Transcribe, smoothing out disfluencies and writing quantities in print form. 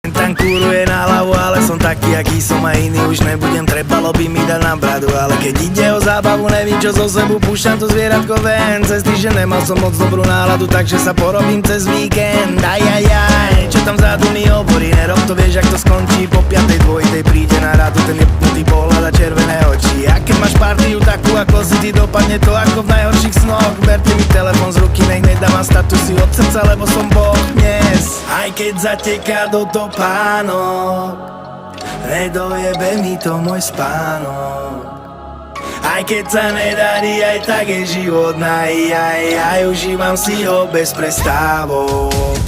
Tam kúruje na hlavu, ale som taký, aký som a iný už nebudem. Trebalo by mi dať na bradu, ale keď ide o zábavu, nevím čo zo sebu. Púšťam to zvieratko ven, cez týždeň nemal som moc dobrú náladu, takže sa porobím cez víkend. Ajajaj, čo tam vzadu mi hovorí, nerob to, vieš, ak to skončí. Po 5:00 príde na radu ten jebnutý pohľad a červené oči. A keď máš partiu takú ako si ty, dopadne to ako v najhorších snoch. Berte mi telefon z ruky, nech nedávam statusy od srdca, lebo som Boh dnes. Aj keď zateká do topánok, nedojebe mi to môj spánok. Aj keď sa nedarí, aj tak je život aj užívam si ho bez prestávok.